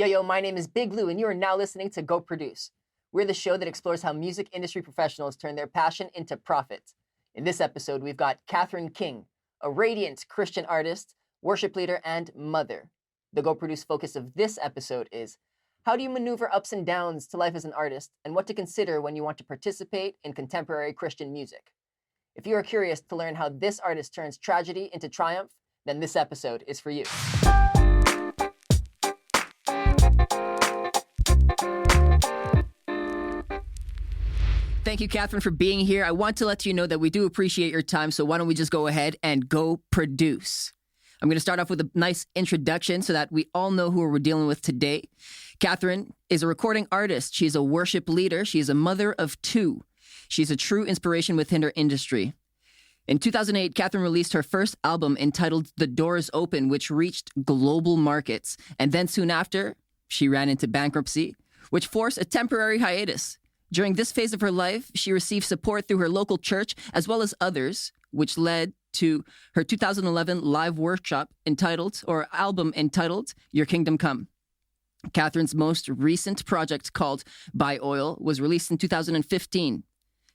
Yo, my name is Big Lou, and you are now listening to Go Produce. We're the show that explores how music industry professionals turn their passion into profit. In this episode, we've got Catherine King, a radiant Christian artist, worship leader, and mother. The Go Produce focus of this episode is how do you maneuver ups and downs to life as an artist, and what to consider when you want to participate in contemporary Christian music. If you are curious to learn how this artist turns tragedy into triumph, then this episode is for you. Thank you, Catherine, for being here. I want to let you know that we do appreciate your time, so why don't we just go ahead and go produce. I'm going to start off with a nice introduction so that we all know who we're dealing with today. Catherine is a recording artist. She's a worship leader. She's a mother of two. She's a true inspiration within her industry. In 2008, Catherine released her first album entitled The Door Is Open, which reached global markets. And then soon after, she ran into bankruptcy, which forced a temporary hiatus. During this phase of her life, she received support through her local church as well as others, which led to her 2011 live workshop album entitled Your Kingdom Come. Catherine's most recent project called By Oil was released in 2015.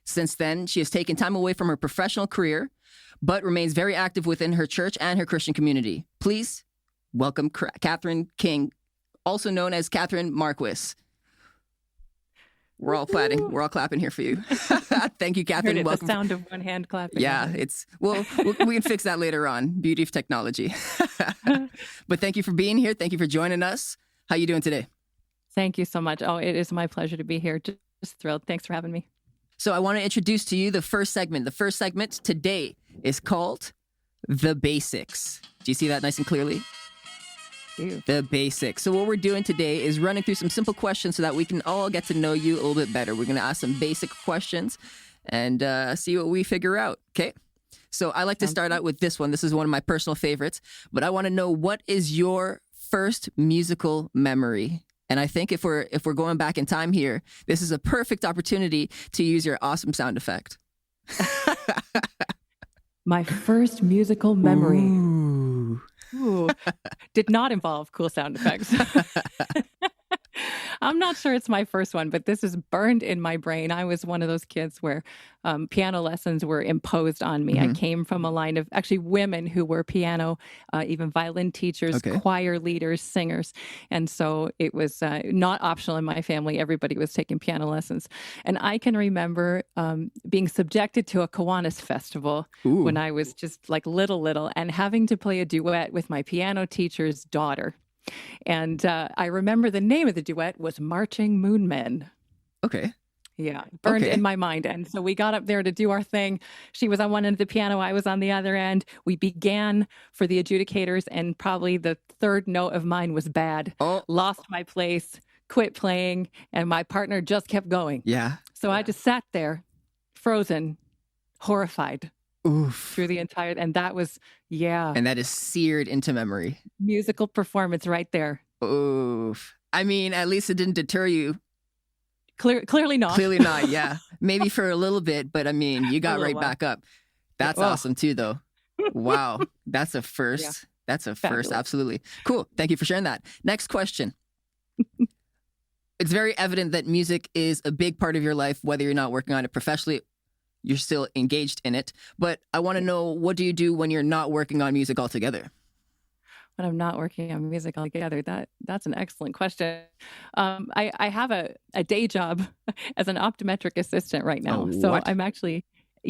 Since then, she has taken time away from her professional career, but remains very active within her church and her Christian community. Please welcome Catherine King, also known as Catherine Marquis. We're all clapping. We're all clapping here for you. Thank you, Catherine. Heard it, welcome. The sound of one hand clapping. Yeah, we can fix that later on. Beauty of technology. But thank you for being here. Thank you for joining us. How you doing today? Thank you so much. Oh, it is my pleasure to be here. Just thrilled. Thanks for having me. So I want to introduce to you the first segment. The first segment today is called The Basics. Do you see that nice and clearly? The basics. So what we're doing today is running through some simple questions so that we can all get to know you a little bit better. We're going to ask some basic questions and see what we figure out. Okay? So I like to start out with this one. This is one of my personal favorites. But I want to know, what is your first musical memory? And I think if we're going back in time here, this is a perfect opportunity to use your awesome sound effect. My first musical memory. Ooh. Did not involve cool sound effects. I'm not sure it's my first one, but this is burned in my brain. I was one of those kids where piano lessons were imposed on me. Mm-hmm. I came from a line of actually women who were piano, even violin teachers, choir leaders, singers. And so it was not optional in my family. Everybody was taking piano lessons. And I can remember being subjected to a Kiwanis festival when I was just like little, and having to play a duet with my piano teacher's daughter. And I remember the name of the duet was Marching Moon Men. Okay. Yeah, burned in my mind. And so we got up there to do our thing. She was on one end of the piano. I was on the other end. We began for the adjudicators, and probably the third note of mine was bad. Lost my place, quit playing, and my partner just kept going. Yeah. So I just sat there, frozen, horrified. Through the entire, and that was, And that is seared into memory. Musical performance right there. Oof. I mean, at least it didn't deter you. Clearly not. Clearly not, yeah. Maybe for a little bit, but I mean, you got right back up. That's awesome too, though. Wow. That's a first. Yeah. That's a Fabulous. First. Absolutely. Cool. Thank you for sharing that. Next question. It's very evident that music is a big part of your life, whether you're not working on it professionally. You're still engaged in it. But I want to know, what do you do when you're not working on music altogether? When I'm not working on music altogether, that's an excellent question. I have a day job as an optometric assistant right now. So I'm actually,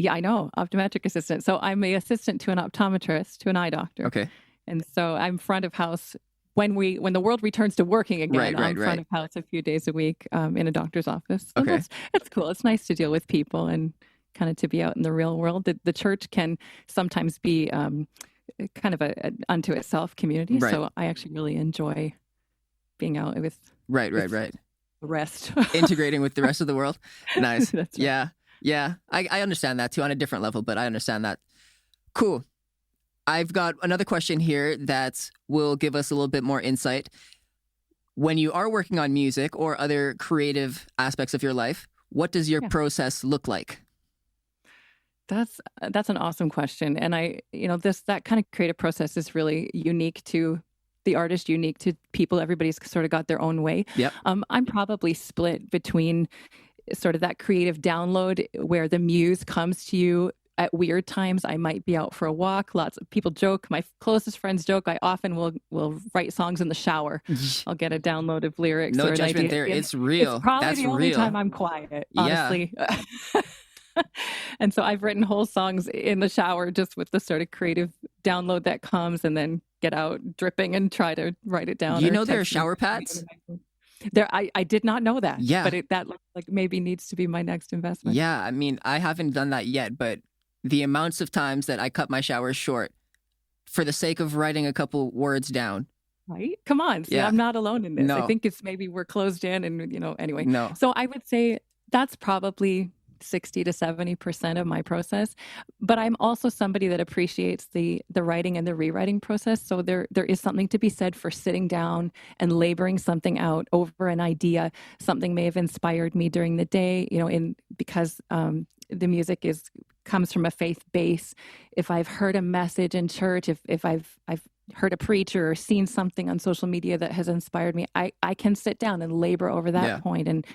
I know, optometric assistant. So I'm an assistant to an optometrist, to an eye doctor. Okay. And so I'm front of house when the world returns to working again. I'm front of house a few days a week in a doctor's office. So that's cool. It's nice to deal with people and kind of to be out in the real world. The church can sometimes be kind of a unto itself community. Right. So I actually really enjoy being out with the rest. Integrating with the rest of the world. Nice. That's right. Yeah. I understand that too, on a different level, but I understand that. Cool. I've got another question here that will give us a little bit more insight. When you are working on music or other creative aspects of your life, what does your process look like? That's an awesome question. And that kind of creative process is really unique to the artist unique to people. Everybody's sort of got their own way. Yep. I'm probably split between sort of that creative download where the muse comes to you at weird times. I might be out for a walk. Lots of people joke. My closest friends joke. I often will write songs in the shower. I'll get a download of lyrics. No or judgment an idea. there. It's real. It's probably That's the only real. time I'm quiet, honestly. Yeah. And so I've written whole songs in the shower just with the sort of creative download that comes, and then get out dripping and try to write it down. You know there are shower pads? There, I did not know that. Yeah. But that like maybe needs to be my next investment. Yeah, I mean, I haven't done that yet, but the amounts of times that I cut my showers short for the sake of writing a couple words down. Right? Come on. See, Yeah. I'm not alone in this. No. I think it's maybe we're closed in and, anyway. No. So I would say that's probably 60 to 70% of my process. But I'm also somebody that appreciates the writing and the rewriting process. So there is something to be said for sitting down and laboring something out over an idea. Something may have inspired me during the day, because the music comes from a faith base. If I've heard a message in church, if I've heard a preacher or seen something on social media that has inspired me, I can sit down and labor over that point and,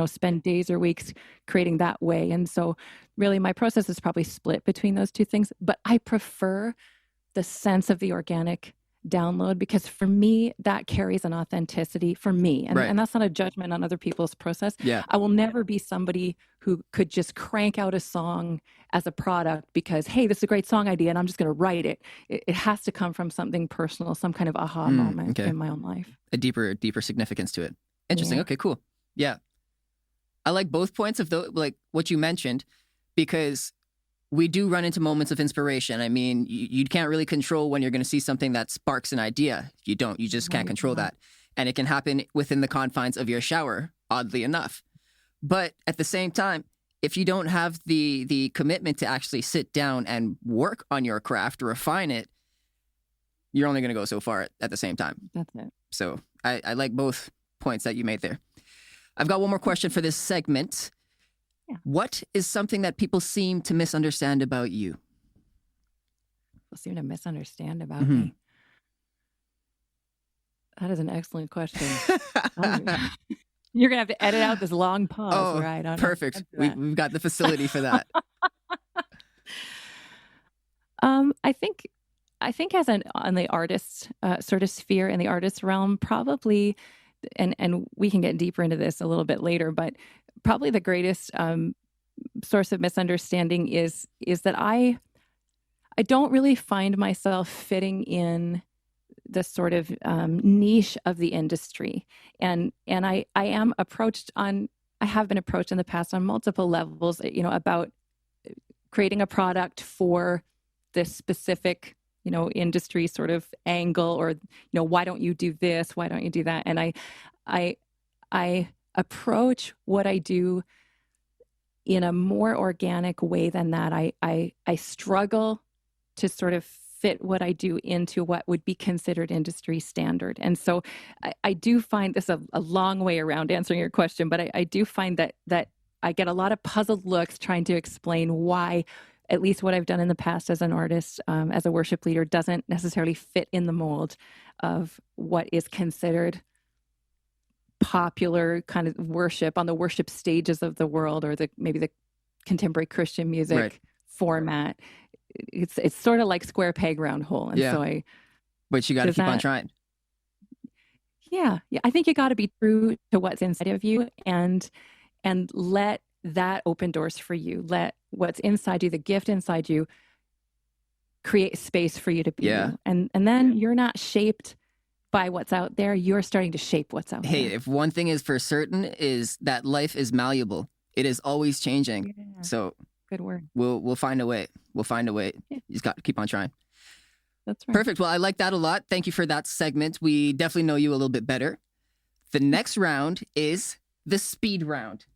spend days or weeks creating that way. And so really my process is probably split between those two things, but I prefer the sense of the organic download because for me, that carries an authenticity for me. And that's not a judgment on other people's process. Yeah. I will never be somebody who could just crank out a song as a product because, hey, this is a great song idea and I'm just going to write it. It has to come from something personal, some kind of aha moment in my own life. A deeper significance to it. Interesting. Yeah. Okay, cool. Yeah. I like both points of like what you mentioned, because we do run into moments of inspiration. I mean, you can't really control when you're going to see something that sparks an idea. You just can't control that. And it can happen within the confines of your shower, oddly enough. But at the same time, if you don't have the commitment to actually sit down and work on your craft, refine it, you're only going to go so far at the same time. That's it. So I like both points that you made there. I've got one more question for this segment. Yeah. What is something that people seem to misunderstand about you? People seem to misunderstand about me. That is an excellent question. You're going to have to edit out this long pause. Right? Perfect. We've got the facility for that. I think as on the artist sort of sphere, in the artist realm, probably, and we can get deeper into this a little bit later, but probably the greatest source of misunderstanding is that I don't really find myself fitting in the sort of niche of the industry, and I am approached on. I have been approached in the past on multiple levels, about creating a product for this specific industry sort of angle, or why don't you do this, why don't you do that? And I approach what I do in a more organic way than that. I struggle to sort of fit what I do into what would be considered industry standard. And so I do find this a long way around answering your question, but I do find that I get a lot of puzzled looks trying to explain why at least what I've done in the past as an artist, as a worship leader, doesn't necessarily fit in the mold of what is considered popular kind of worship on the worship stages of the world, or maybe the contemporary Christian music format. It's sort of like square peg round hole. And so but you got to keep on trying. Yeah. I think you got to be true to what's inside of you and let that open doors for you. Let what's inside you, the gift inside you, create space for you to be you. And then you're not shaped by what's out there. You're starting to shape what's out there. Hey, if one thing is for certain is that life is malleable. It is always changing. Yeah. So good word. We'll find a way. We'll find a way. Yeah. You just got to keep on trying. That's right. Perfect. Well, I like that a lot. Thank you for that segment. We definitely know you a little bit better. The next round is the speed round.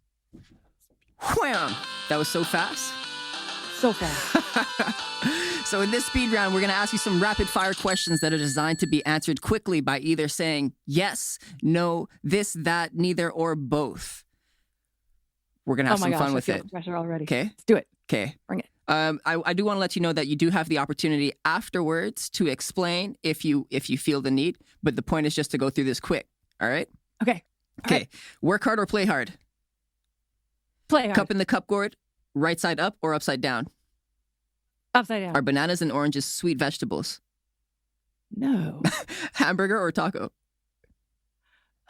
Wham! That was so fast. So fast. So in this speed round, we're going to ask you some rapid fire questions that are designed to be answered quickly by either saying yes, no, this, that, neither, or both. We're going to have some fun with it. Pressure already. Okay. Let's do it. Okay. Bring it. I do want to let you know that you do have the opportunity afterwards to explain if you feel the need. But the point is just to go through this quick. All right? Okay. Okay. Right. Work hard or play hard? Play hard. Cup in the cup gourd, right side up or upside down? Upside down. Are bananas and oranges sweet vegetables? No. Hamburger or taco?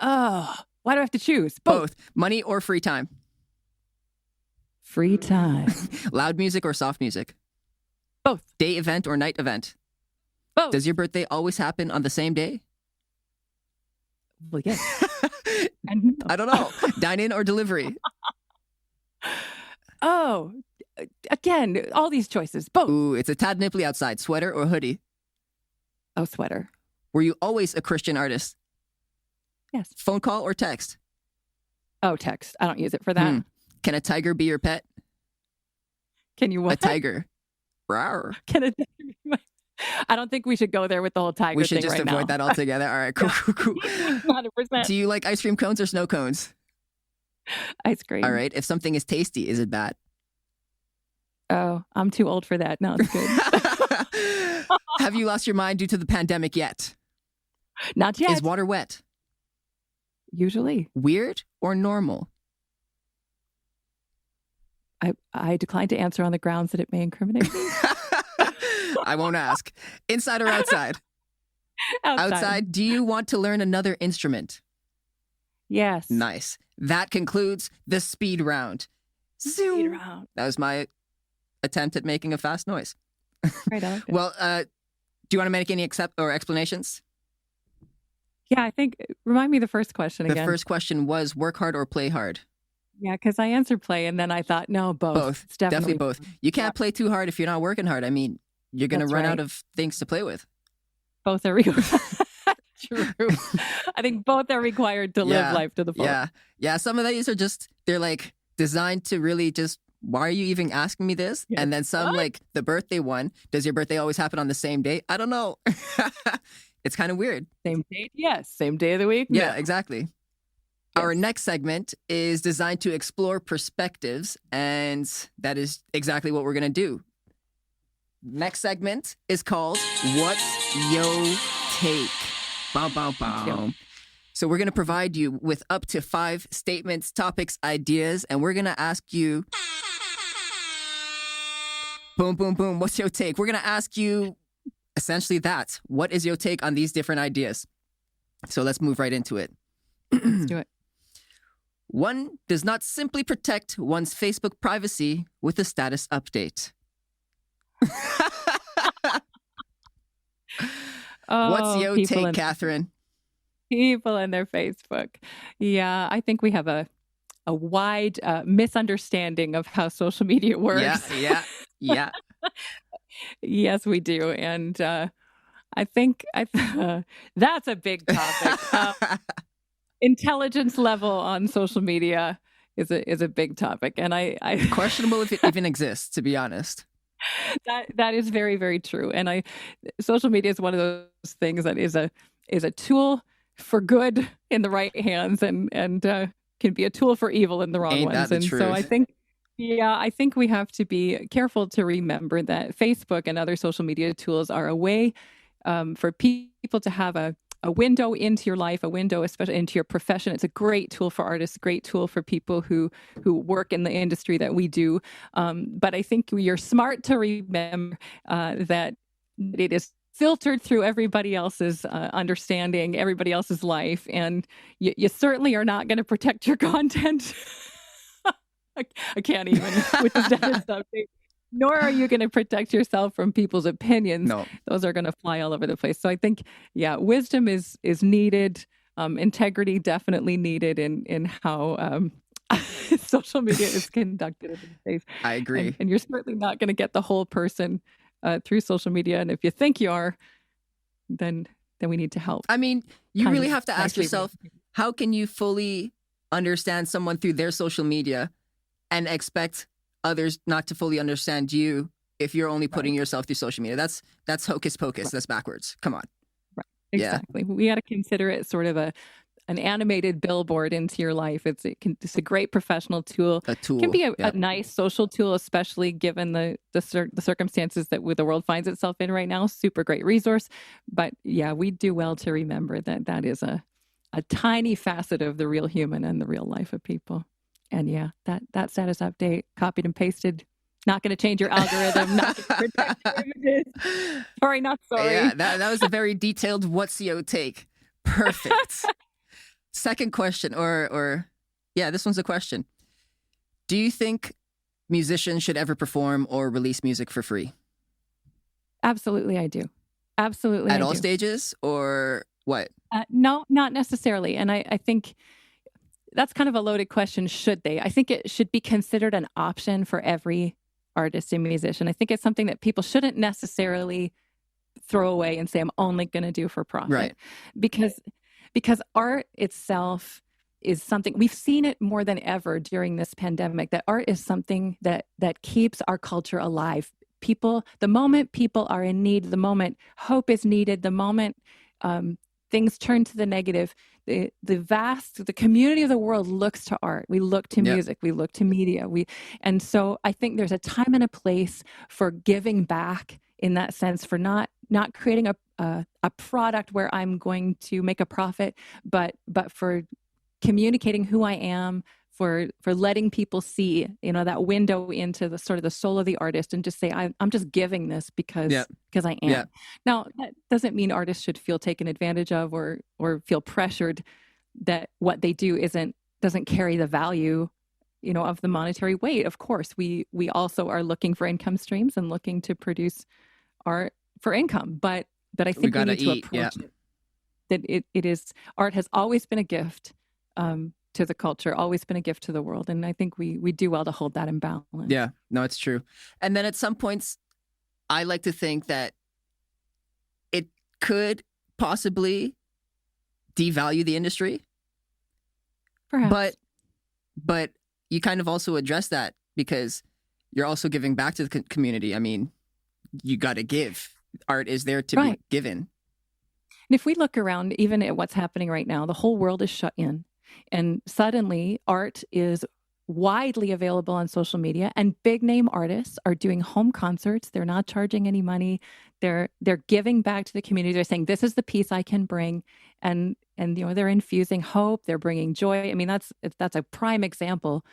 Oh, why do I have to choose? Both. Money or free time? Free time. Loud music or soft music? Both. Day event or night event? Both. Does your birthday always happen on the same day? Well, yes. I don't know. Dine in or delivery? Oh, again, all these choices. Both. Ooh, it's a tad nipply outside. Sweater or hoodie? Oh, sweater. Were you always a Christian artist? Yes. Phone call or text? Oh, text. I don't use it for that. Can a tiger be your pet? Can you what? A tiger. Rawr. Can a tiger be my... I don't think we should go there with the whole tiger We should thing just right avoid now. that altogether. All right, cool, cool, cool. 100%. Do you like ice cream cones or snow cones? Ice cream. All right. If something is tasty, is it bad? Oh, I'm too old for that. No, it's good. Have you lost your mind due to the pandemic yet? Not yet. Is water wet? Usually. Weird or normal? I decline to answer on the grounds that it may incriminate me. I won't ask. Inside or outside? Outside. Do you want to learn another instrument? Yes. Nice. That concludes the speed round. Speed round. That was my attempt at making a fast noise. Right, I like it. Well, do you want to make any explanations? Yeah, I think, remind me the first question again. The first question was work hard or play hard? Yeah, because I answered play and then I thought, no, both. Both. It's Definitely both. You can't play too hard if you're not working hard. I mean, you're going to run out of things to play with. Both are true. I think both are required to live life to the fullest. Yeah. Some of these are just, they're like designed to really just, why are you even asking me this? Yeah. And then some like the birthday one. Does your birthday always happen on the same day? I don't know. It's kind of weird. Same date? Yes. Same day of the week? Yeah, exactly. Yes. Our next segment is designed to explore perspectives, and that is exactly what we're going to do. Next segment is called What's Yo Take? Bow, bow, bow. So we're going to provide you with up to 5 statements, topics, ideas, and we're going to ask you, boom, boom, boom, what's your take? We're going to ask you essentially that. What is your take on these different ideas? So let's move right into it. Let's do it. One does not simply protect one's Facebook privacy with a status update. What's your take, Catherine? People and their Facebook. Yeah, I think we have a wide misunderstanding of how social media works. Yeah. Yes, we do. And I think that's a big topic. Intelligence level on social media is a big topic, and I questionable if it even exists, to be honest. That is very, very true. And social media is one of those things that is a tool for good in the right hands, and can be a tool for evil in the wrong ones. And so I think we have to be careful to remember that Facebook and other social media tools are a way for people to have a window into your life, a window especially into your profession. It's a great tool for artists, great tool for people who work in the industry that we do. But I think you're smart to remember that it is filtered through everybody else's understanding, everybody else's life, and you certainly are not going to protect your content. I can't even with the status update. Nor are you going to protect yourself from people's opinions. No. Those are going to fly all over the place. So I think, wisdom is needed. Integrity definitely needed in how social media is conducted in these days. I agree. And you're certainly not going to get the whole person through social media. And if you think you are, then we need to help. I mean, you really have to ask yourself, how can you fully understand someone through their social media and expect others not to fully understand you if you're only putting yourself through social media? That's hocus pocus. That's backwards. Come on. Right. Exactly. We got to consider it sort of a an animated billboard into your life. It's a great professional tool. A tool. It can be a nice social tool, especially given the circumstances that the world finds itself in right now. Super great resource. But yeah, we do well to remember that is a tiny facet of the real human and the real life of people. And yeah, that status update, copied and pasted, not going to change your algorithm, not going to protect your images. Sorry, not sorry. Yeah, that was a very detailed What's-Yo take. Perfect. Second question, or this one's a question. Do you think musicians should ever perform or release music for free? Absolutely, I do. Absolutely, At all stages, or what? No, not necessarily. And I think that's kind of a loaded question. Should they? I think it should be considered an option for every artist and musician. I think it's something that people shouldn't necessarily throw away and say, I'm only going to do for profit. Right. Because art itself is something, we've seen it more than ever during this pandemic, that art is something that keeps our culture alive. People, the moment people are in need, the moment hope is needed, the moment things turn to the negative, the community of the world looks to art. We look to music, we look to media. And so I think there's a time and a place for giving back in that sense, for not creating a product where I'm going to make a profit, but for communicating who I am, for letting people see, that window into the sort of the soul of the artist, and just say, I'm just giving this because I am. Yeah. Now, that doesn't mean artists should feel taken advantage of or feel pressured that what they do doesn't carry the value, of the monetary weight. Of course, we also are looking for income streams and looking to produce art for income, but I think we need to approach it that it is, art has always been a gift to the culture, always been a gift to the world. And I think we do well to hold that in balance. Yeah, no, it's true. And then at some points, I like to think that it could possibly devalue the industry. Perhaps. But you kind of also address that because you're also giving back to the community. I mean, you got to give. Art is there to be given. And if we look around, even at what's happening right now, the whole world is shut in. And suddenly art is widely available on social media, and big name artists are doing home concerts. They're not charging any money. They're giving back to the community. They're saying, this is the piece I can bring. And they're infusing hope. They're bringing joy. I mean, that's a prime example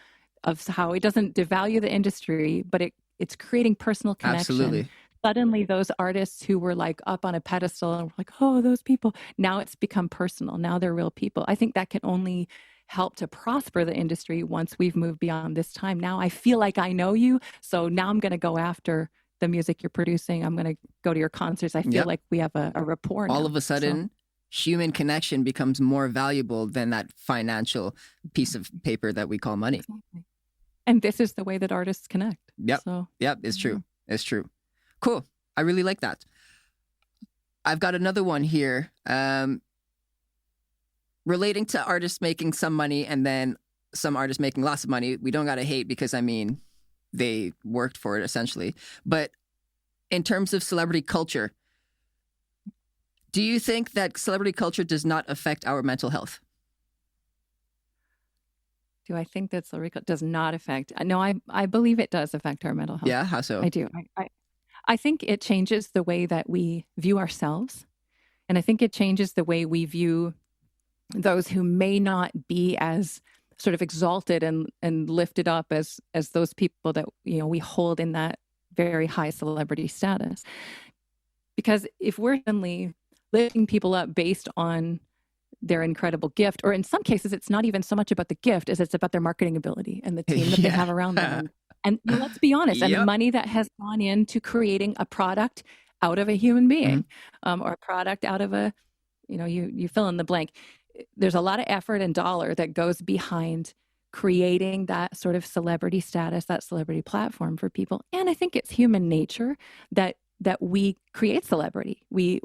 of how it doesn't devalue the industry, but it's creating personal connection. Absolutely. Suddenly those artists who were like up on a pedestal and were like, oh, those people, now it's become personal. Now they're real people. I think that can only help to prosper the industry once we've moved beyond this time. Now I feel like I know you. So now I'm going to go after the music you're producing. I'm going to go to your concerts. I feel like we have a rapport now. All of a sudden, human connection becomes more valuable than that financial piece of paper that we call money. Exactly. And this is the way that artists connect. Yep. It's true. It's true. Cool. I really like that. I've got another one here relating to artists making some money and then some artists making lots of money. We don't got to hate because, I mean, they worked for it essentially. But in terms of celebrity culture, do you think that celebrity culture does not affect our mental health? Do I think that celebrity culture does not affect? No, I believe it does affect our mental health. Yeah, how so? I do. I think it changes the way that we view ourselves. And I think it changes the way we view those who may not be as sort of exalted and lifted up as those people that, we hold in that very high celebrity status. Because if we're suddenly lifting people up based on their incredible gift, or in some cases, it's not even so much about the gift as it's about their marketing ability and the team that they have around them. And let's be honest, and the money that has gone into creating a product out of a human being, or a product out of a, you fill in the blank. There's a lot of effort and dollar that goes behind creating that sort of celebrity status, that celebrity platform for people. And I think it's human nature that we create celebrity. We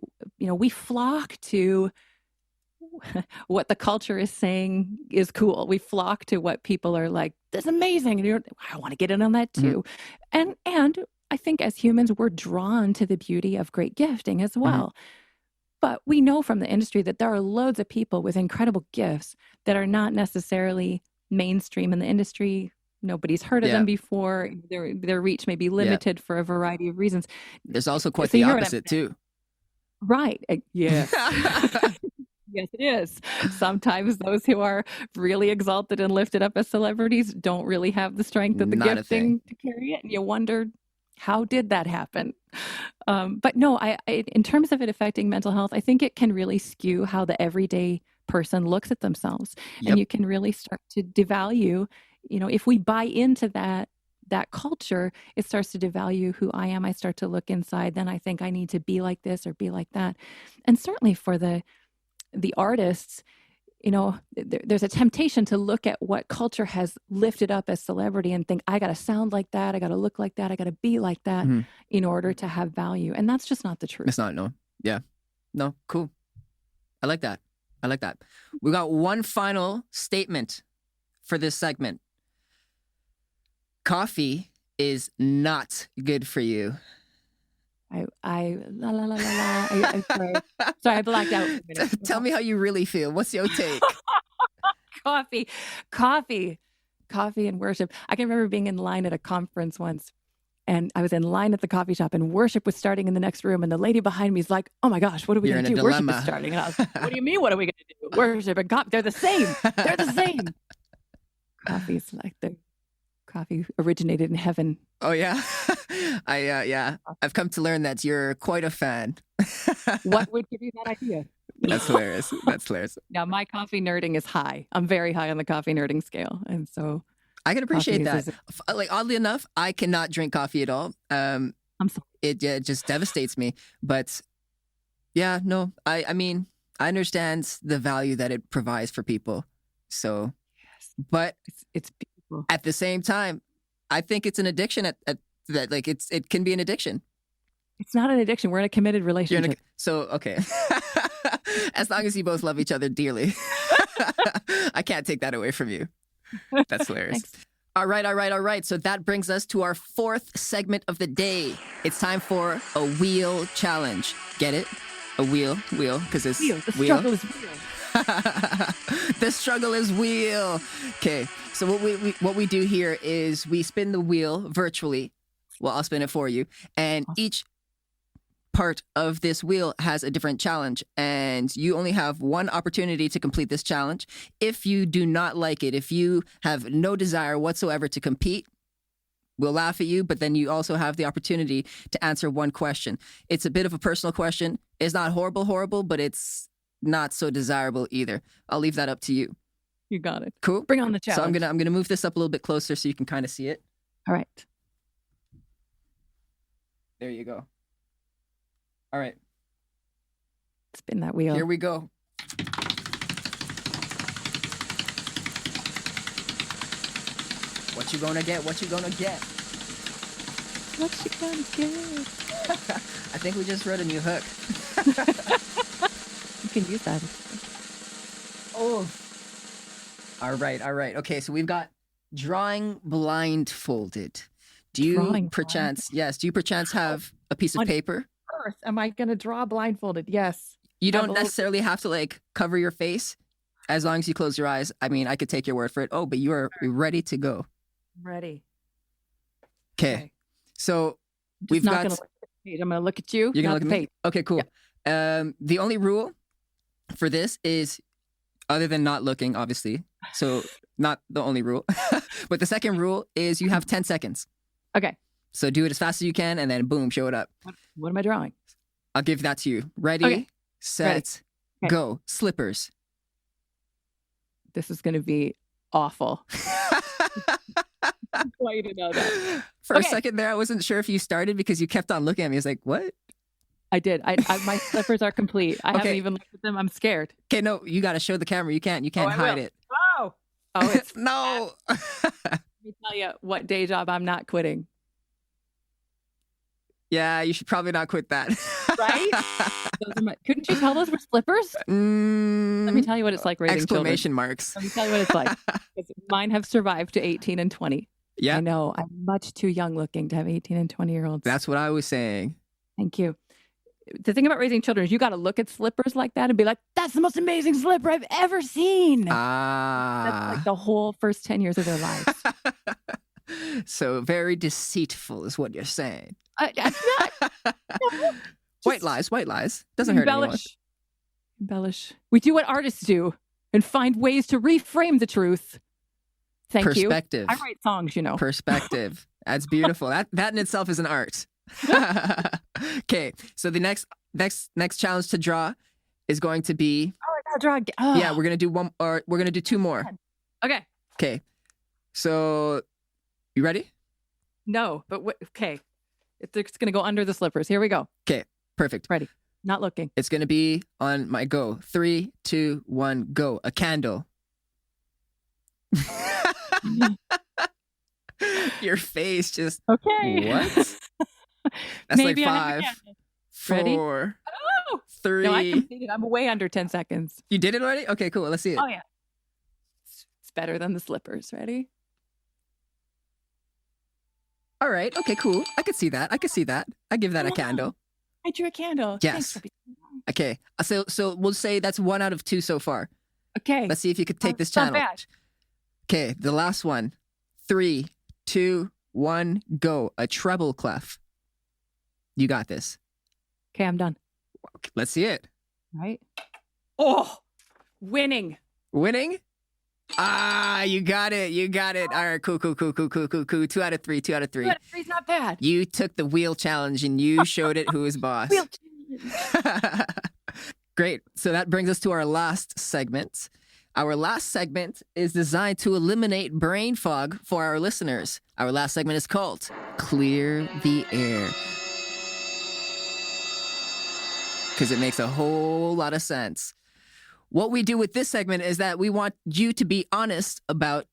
flock to what the culture is saying is cool. We flock to what people are like, that's amazing. And I want to get in on that too. And I think as humans, we're drawn to the beauty of great gifting as well. But we know from the industry that there are loads of people with incredible gifts that are not necessarily mainstream in the industry. Nobody's heard of them before. Their reach may be limited for a variety of reasons. There's also quite the opposite too. Right. Yes. Yes, it is. Sometimes those who are really exalted and lifted up as celebrities don't really have the strength of the gifting to carry it. And you wonder, how did that happen? But no, I in terms of it affecting mental health, I think it can really skew how the everyday person looks at themselves. And you can really start to devalue, if we buy into that culture, it starts to devalue who I am. I start to look inside, then I think I need to be like this or be like that. And certainly for the artists, there's a temptation to look at what culture has lifted up as celebrity and think, I got to sound like that, I got to look like that, I got to be like that in order to have value. And that's just not the truth. It's not, no. Yeah. No, cool. I like that. We got one final statement for this segment. Coffee is not good for you. Sorry, I blacked out. Tell me how you really feel. What's your take? Coffee and worship. I can remember being in line at a conference once, and I was in line at the coffee shop, and worship was starting in the next room, and the lady behind me is like, "Oh my gosh, what are we going to do? Worship is starting." And I was like, "What do you mean? What are we going to do? Worship and coffee? They're the same. They're the same." Coffee's like the coffee originated in heaven. Oh yeah, I've come to learn that you're quite a fan. What would give you that idea? That's hilarious. Now my coffee nerding is high. I'm very high on the coffee nerding scale, and so I can appreciate that. Like oddly enough, I cannot drink coffee at all. I'm sorry. It just devastates me. But yeah, no, I mean I understand the value that it provides for people. So, but it's beautiful. At the same time, I think it's an addiction. At that, like it can be an addiction. It's not an addiction. We're in a committed relationship. Okay. As long as you both love each other dearly, I can't take that away from you. That's hilarious. Thanks. All right. So that brings us to our fourth segment of the day. It's time for a wheel challenge. Get it? A wheel, because it's wheel. The struggle is wheel. The struggle is wheel. Okay. So what we do here is we spin the wheel virtually. Well, I'll spin it for you. And each part of this wheel has a different challenge, and you only have one opportunity to complete this challenge. If you do not like it, if you have no desire whatsoever to compete, we'll laugh at you, but then you also have the opportunity to answer one question. It's a bit of a personal question. It's not horrible, but it's not so desirable either. I'll leave that up to you. You got it. Cool. Bring on the challenge. So I'm gonna move this up a little bit closer so you can kind of see it. All right. There you go. All right. Spin that wheel. Here we go. What you gonna get? What you gonna get? I think we just wrote a new hook. You can use that. Oh. All right. Okay, so we've got drawing blindfolded. Do you perchance have a piece of paper? Earth, am I going to draw blindfolded? Yes. You don't necessarily have to like cover your face as long as you close your eyes. I mean, I could take your word for it. Oh, but you are ready to go. Ready. Okay. So we've got. Gonna look at the page. I'm going to look at you. You're going to look at me? Page. Okay, cool. Yeah. The only rule for this is, other than not looking, obviously. So not the only rule. But the second rule is you have 10 seconds. Okay. So do it as fast as you can, and then boom, show it up. What am I drawing? I'll give that to you. Ready, set, go. Slippers. This is going to be awful. I'm going to know that. For a second there, I wasn't sure if you started because you kept on looking at me. I was like, what? I did. My slippers are complete. I haven't even looked at them. I'm scared. Okay, no, you got to show the camera. You can't hide it. Oh, it's no. Let me tell you what day job I'm not quitting. Yeah, you should probably not quit that. Right? Couldn't you tell those were slippers? Let me tell you what it's like raising exclamation children. Marks. Let me tell you what it's like. Mine have survived to 18 and 20. Yeah. I know. I'm much too young looking to have 18 and 20-year-olds. That's what I was saying. Thank you. the thing about raising children is you got to look at slippers like that and be like, that's the most amazing slipper I've ever seen. That's like the whole first 10 years of their lives. So very deceitful is what you're saying. White lies. Doesn't hurt anyone. Embellish. We do what artists do and find ways to reframe the truth. Thank you. Perspective. I write songs, you know. Perspective. That's beautiful. That in itself is an art. Okay, so the next challenge to draw is going to be. Oh, I gotta draw. Oh. Yeah, we're gonna do one, or we're gonna do two more. Okay. Okay. So, you ready? No, but okay. It's gonna go under the slippers. Here we go. Okay, perfect. Ready. Not looking. It's gonna be on my go. 3, 2, 1, go. A candle. Your face just. Okay. What? That's Maybe like 5, 4, 3. No, I completed. I'm way under 10 seconds. You did it already? Okay, cool. Let's see it. Oh, yeah. It's better than the slippers. Ready? All right. Okay, cool. I could see that. I give that a candle. I drew a candle. Yes. Okay. So we'll say that's 1 out of 2 so far. Okay. Let's see if you could take this challenge. Okay, the last one. 3, 2, 1, go. A treble clef. You got this. Okay, I'm done. Let's see it. Right? Oh, winning. Winning? You got it. All right, cool. 2 out of 3. 2 out of 3. 2 out of 3 is not bad. You took the wheel challenge and you showed it who is boss. Wheel challenge. Great. So that brings us to our last segment. Our last segment is designed to eliminate brain fog for our listeners. Our last segment is called Clear the Air. Because it makes a whole lot of sense. What we do with this segment is that we want you to be honest about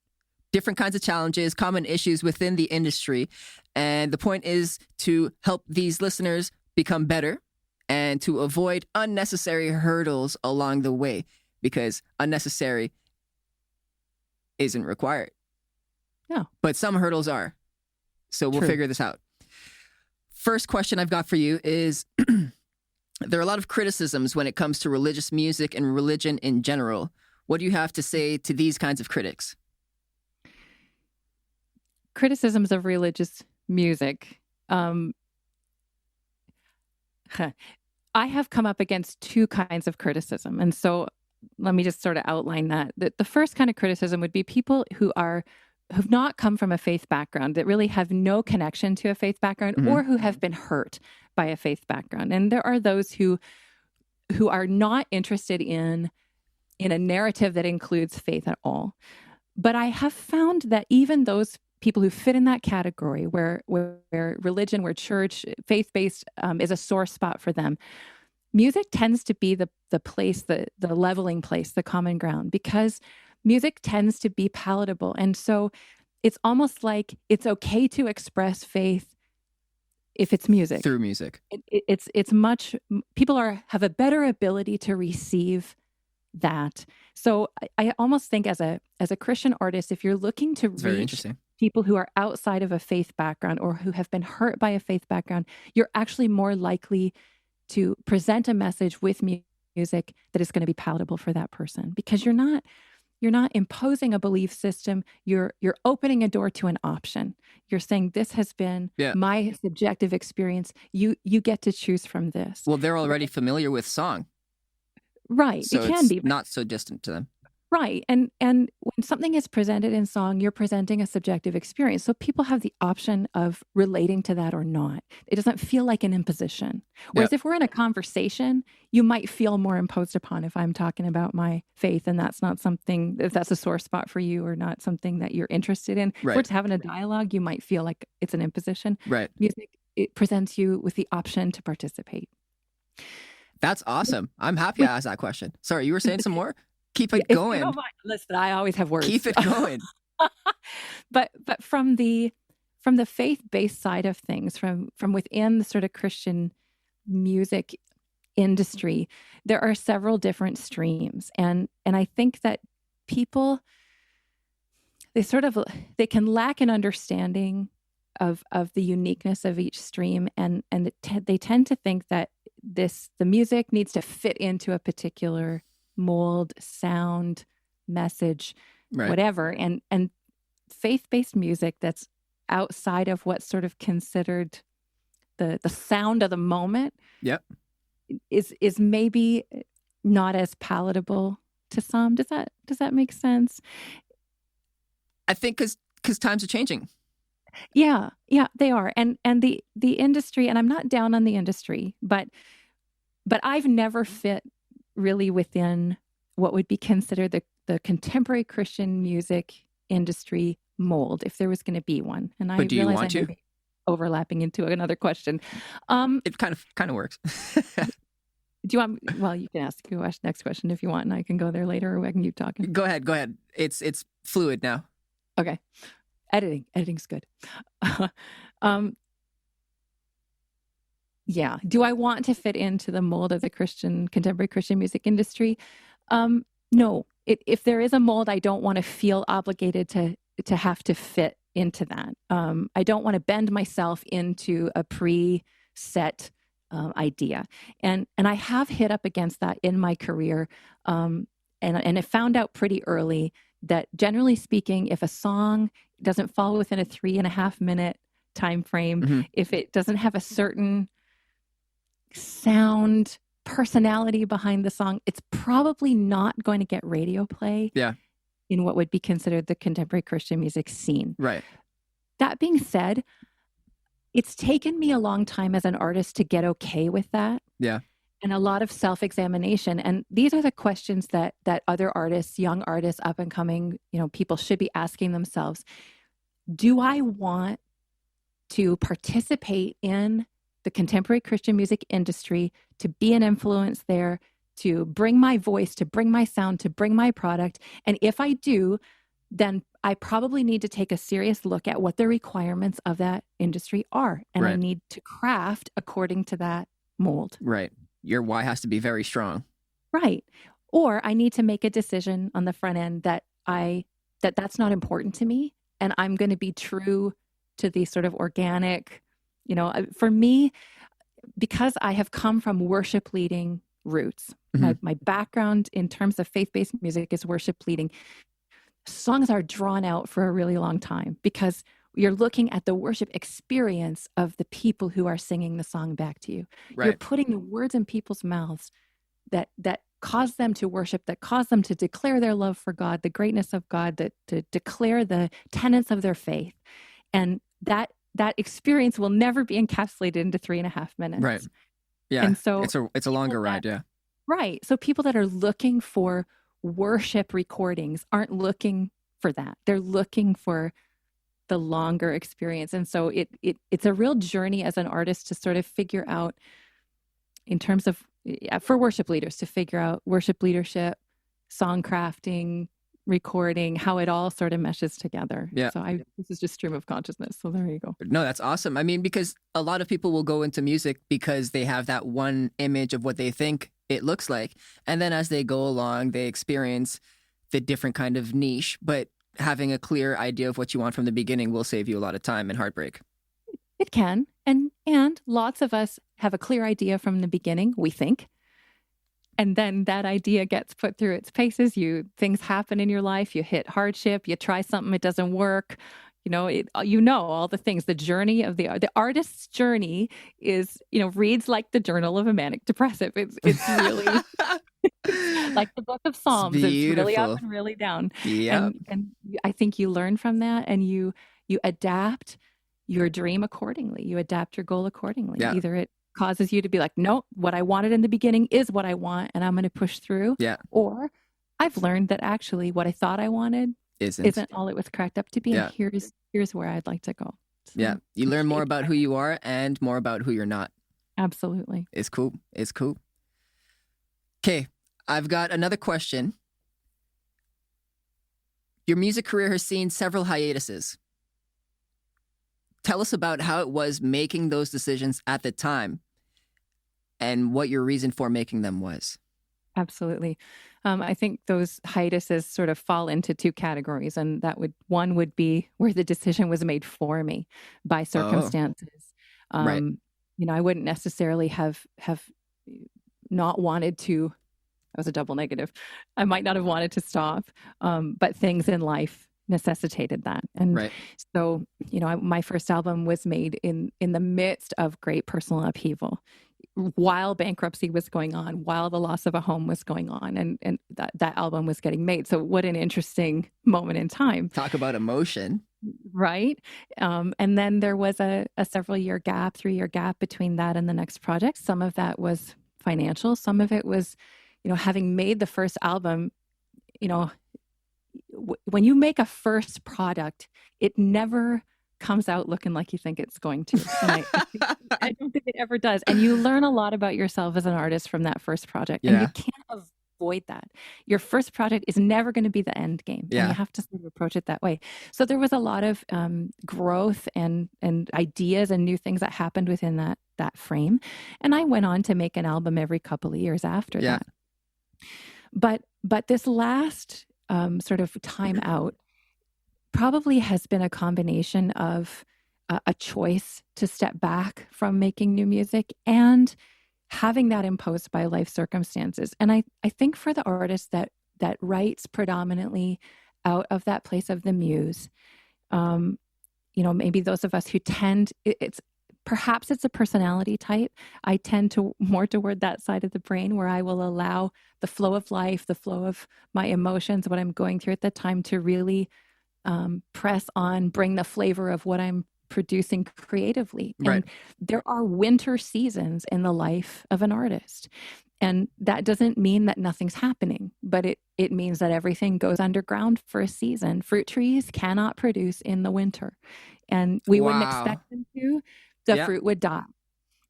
different kinds of challenges, common issues within the industry. And the point is to help these listeners become better and to avoid unnecessary hurdles along the way, because unnecessary isn't required. No. But some hurdles are. So we'll figure this out. First question I've got for you is there are a lot of criticisms when it comes to religious music and religion in general. What do you have to say to these kinds of critics? Criticisms of religious music. I have come up against 2 kinds of criticism. And so let me just sort of outline that. The first kind of criticism would be people who've not come from a faith background, that really have no connection to a faith background, or who have been hurt by a faith background. And there are those who are not interested in a narrative that includes faith at all. But I have found that even those people who fit in that category, where religion, where church, faith-based is a sore spot for them, music tends to be the place, the leveling place, the common ground, because music tends to be palatable. And so it's almost like it's okay to express faith if it's music. Through music. It's much, people have a better ability to receive that. So I almost think as a Christian artist, if you're looking to reach people who are outside of a faith background or who have been hurt by a faith background, you're actually more likely to present a message with music that is going to be palatable for that person, because you're not imposing a belief system. You're opening a door to an option. You're saying, this has been my subjective experience. You get to choose from this. Well, they're already familiar with song. Right. So it can be. Not so distant to them. Right. And when something is presented in song, you're presenting a subjective experience. So people have the option of relating to that or not. It doesn't feel like an imposition. Whereas if we're in a conversation, you might feel more imposed upon if I'm talking about my faith and that's not something, if that's a sore spot for you or not something that you're interested in. Right. If we're just having a dialogue, you might feel like it's an imposition. Right. Music, it presents you with the option to participate. That's awesome. I'm happy I asked that question. Sorry, you were saying some more? Keep it going. Listen, I always have words. Keep it going. But from the faith-based side of things, from within the sort of Christian music industry, there are several different streams, and I think that people they can lack an understanding of the uniqueness of each stream, and they tend to think that the music needs to fit into a particular mold, sound, message, whatever, and faith-based music that's outside of what's sort of considered the sound of the moment is maybe not as palatable to some. Does that make sense? I think because times are changing. Yeah, they are. And the industry, and I'm not down on the industry, but I've never fit really within what would be considered the contemporary Christian music industry mold, if there was going to be one. And I realize I may be overlapping into another question. It kind of works. Do you want? Well, you can ask your next question if you want, and I can go there later, or I can keep talking. Go ahead. It's fluid now. Okay. Editing's good. Yeah. Do I want to fit into the mold of the contemporary Christian music industry? No. If there is a mold, I don't want to feel obligated to have to fit into that. I don't want to bend myself into a preset idea. And I have hit up against that in my career. And I found out pretty early that, generally speaking, if a song doesn't fall within a 3.5 minute time frame, if it doesn't have a certain sound, personality behind the song, it's probably not going to get radio play in what would be considered the contemporary Christian music scene. Right. That being said, it's taken me a long time as an artist to get okay with that. Yeah. And a lot of self-examination. And these are the questions that other artists, young artists, up and coming, people should be asking themselves. Do I want to participate in the contemporary Christian music industry, to be an influence there, to bring my voice, to bring my sound, to bring my product? And if I do, then I probably need to take a serious look at what the requirements of that industry are. And I need to craft according to that mold. Right. Your why has to be very strong. Right. Or I need to make a decision on the front end that that's not important to me. And I'm going to be true to the sort of organic, for me, because I have come from worship leading roots. My background in terms of faith-based music is worship leading. Songs are drawn out for a really long time because you're looking at the worship experience of the people who are singing the song back to you. Right. You're putting the words in people's mouths that cause them to worship, that cause them to declare their love for God, the greatness of God, that to declare the tenets of their faith. And that experience will never be encapsulated into 3.5 minutes. Right. Yeah. And so it's a longer ride. Yeah. Right. So people that are looking for worship recordings aren't looking for that. They're looking for the longer experience. And so it's a real journey as an artist to sort of figure out, in terms of, for worship leaders, to figure out worship leadership, song crafting, recording, how it all sort of meshes together. Yeah. So this is just stream of consciousness. So there you go. No, that's awesome. I mean, because a lot of people will go into music because they have that one image of what they think it looks like. And then as they go along, they experience the different kind of niche. But having a clear idea of what you want from the beginning will save you a lot of time and heartbreak. It can. And lots of us have a clear idea from the beginning, we think. And then that idea gets put through its paces. Things happen in your life. You hit hardship. You try something, it doesn't work. All the things. The journey of the artist's journey is, reads like the journal of a manic depressive. It's really like the book of Psalms. It's really up and really down. Yeah. And I think you learn from that, and you adapt your dream accordingly. You adapt your goal accordingly. Yeah. Either it causes you to be like, no, what I wanted in the beginning is what I want, and I'm going to push through. Yeah. Or I've learned that actually what I thought I wanted isn't all it was cracked up to be. Yeah. And here's where I'd like to go. So yeah. You learn more about who you are and more about who you're not. Absolutely. It's cool. Okay. I've got another question. Your music career has seen several hiatuses. Tell us about how it was making those decisions at the time and what your reason for making them was. Absolutely. I think those hiatuses sort of fall into two categories, and one would be where the decision was made for me by circumstances. Right. I wouldn't necessarily have not wanted to. That was a double negative. I might not have wanted to stop, but things in life necessitated that. And right. So, my first album was made in the midst of great personal upheaval, while bankruptcy was going on, while the loss of a home was going on, and that album was getting made. So what an interesting moment in time. Talk about emotion. Right. And then there was a several year gap, 3-year gap between that and the next project. Some of that was financial. Some of it was, having made the first album, when you make a first product, it never comes out looking like you think it's going to. And I don't think it ever does. And you learn a lot about yourself as an artist from that first project. Yeah. And you can't avoid that. Your first project is never going to be the end game. Yeah. And you have to sort of approach it that way. So there was a lot of growth and ideas and new things that happened within that frame. And I went on to make an album every couple of years after that. But this last sort of time out probably has been a combination of a choice to step back from making new music and having that imposed by life circumstances. And I think for the artist that writes predominantly out of that place of the muse, maybe those of us who perhaps it's a personality type. I tend to more toward that side of the brain where I will allow the flow of life, the flow of my emotions, what I'm going through at the time to really press on, bring the flavor of what I'm producing creatively. Right. And there are winter seasons in the life of an artist. And that doesn't mean that nothing's happening, but it means that everything goes underground for a season. Fruit trees cannot produce in the winter. And we wouldn't expect them to. The fruit would die.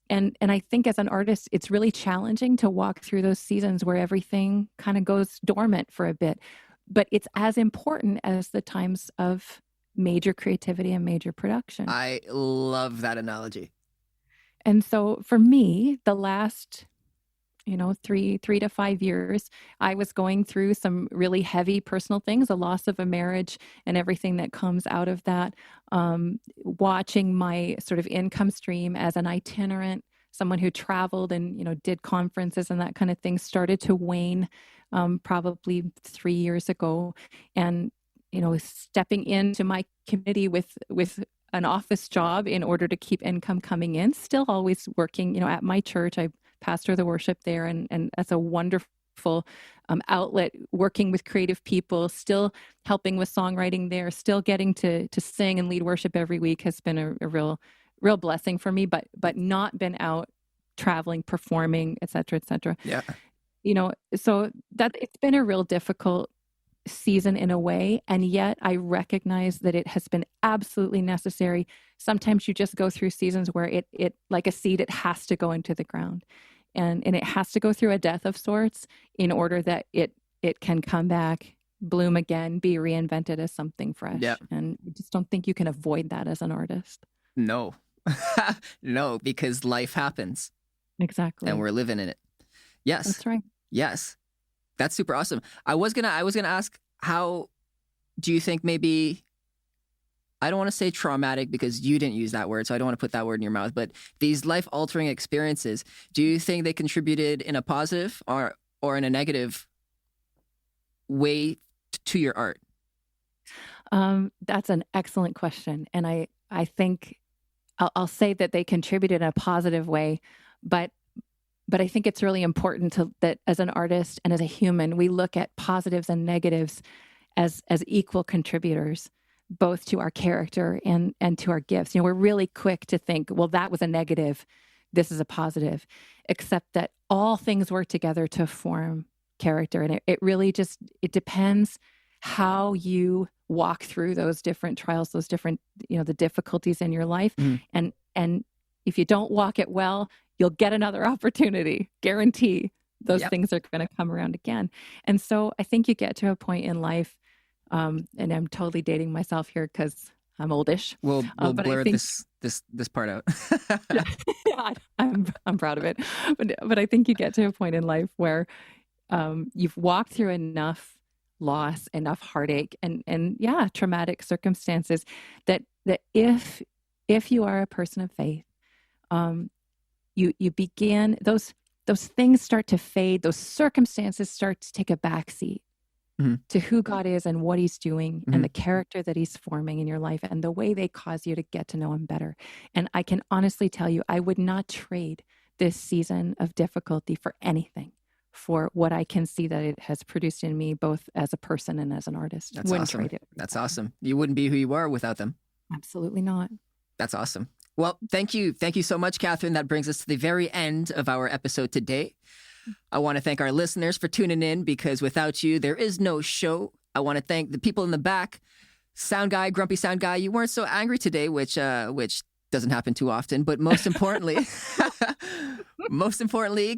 And I think as an artist, it's really challenging to walk through those seasons where everything kind of goes dormant for a bit. But it's as important as the times of major creativity and major production. I love that analogy. And so for me, the last 3 to 5 years, I was going through some really heavy personal things, the loss of a marriage and everything that comes out of that. Watching my sort of income stream as an itinerant, someone who traveled and, did conferences and that kind of thing started to wane probably 3 years ago. And, stepping into my community with an office job in order to keep income coming in, still always working, at my church. I pastor the worship there, and that's a wonderful outlet, working with creative people, still helping with songwriting there, still getting to sing and lead worship every week has been a real blessing for me, but not been out traveling, performing, et cetera, et cetera. Yeah. So that it's been a real difficult season in a way, and yet I recognize that it has been absolutely necessary. Sometimes you just go through seasons where it like a seed, it has to go into the ground, and it has to go through a death of sorts in order that it can come back, bloom again, be reinvented as something fresh. Yeah. And I just don't think you can avoid that as an artist. No. No, because life happens. Exactly. And we're living in it. Yes. That's right. Yes. That's super awesome. I was gonna ask, how do you think maybe, I don't want to say traumatic because you didn't use that word, so I don't want to put that word in your mouth, but these life-altering experiences, do you think they contributed in a positive or in a negative way to your art? That's an excellent question. And I think I'll say that they contributed in a positive way, but I think it's really important that as an artist and as a human, we look at positives and negatives as equal contributors, both to our character and to our gifts. We're really quick to think, well, that was a negative, this is a positive, except that all things work together to form character. And it really just, it depends how you walk through those different trials, those different, the difficulties in your life. Mm. And if you don't walk it well, you'll get another opportunity, guarantee. Those things are going to come around again. And so I think you get to a point in life, and I'm totally dating myself here because I'm oldish. We'll blur this part out. Yeah, I'm proud of it. But I think you get to a point in life where you've walked through enough loss, enough heartache, and yeah, traumatic circumstances that if you are a person of faith, you begin, those things start to fade, those circumstances start to take a backseat to who God is and what he's doing and the character that he's forming in your life and the way they cause you to get to know him better. And I can honestly tell you, I would not trade this season of difficulty for anything, for what I can see that it has produced in me, both as a person and as an artist. That's awesome. Trade it. That's awesome. You wouldn't be who you are without them. Absolutely not. That's awesome. Well, thank you. Thank you so much, Catherine. That brings us to the very end of our episode today. I want to thank our listeners for tuning in, because without you, there is no show. I want to thank the people in the back. Sound guy, grumpy sound guy, you weren't so angry today, which doesn't happen too often. But most importantly,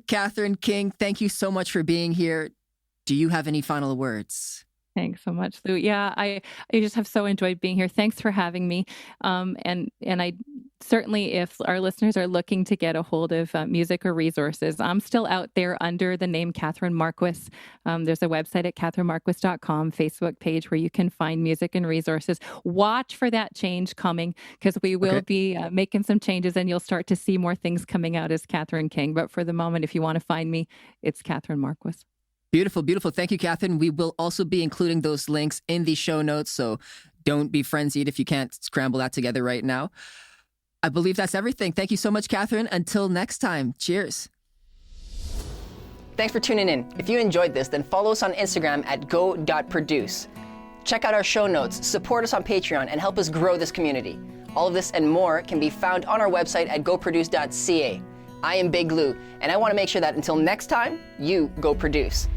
Catherine King, thank you so much for being here. Do you have any final words? Thanks so much, Lou. Yeah, I just have so enjoyed being here. Thanks for having me. And I certainly, if our listeners are looking to get a hold of music or resources, I'm still out there under the name Catherine Marquis. There's a website at catherinemarquis.com, Facebook page where you can find music and resources. Watch for that change coming, because we will be making some changes, and you'll start to see more things coming out as Catherine King. But for the moment, if you want to find me, it's Catherine Marquis. Beautiful, beautiful. Thank you, Catherine. We will also be including those links in the show notes, so don't be frenzied if you can't scramble that together right now. I believe that's everything. Thank you so much, Catherine. Until next time, cheers. Thanks for tuning in. If you enjoyed this, then follow us on Instagram at go.produce. Check out our show notes, support us on Patreon, and help us grow this community. All of this and more can be found on our website at goproduce.ca. I am Big Lou, and I want to make sure that until next time, you go produce.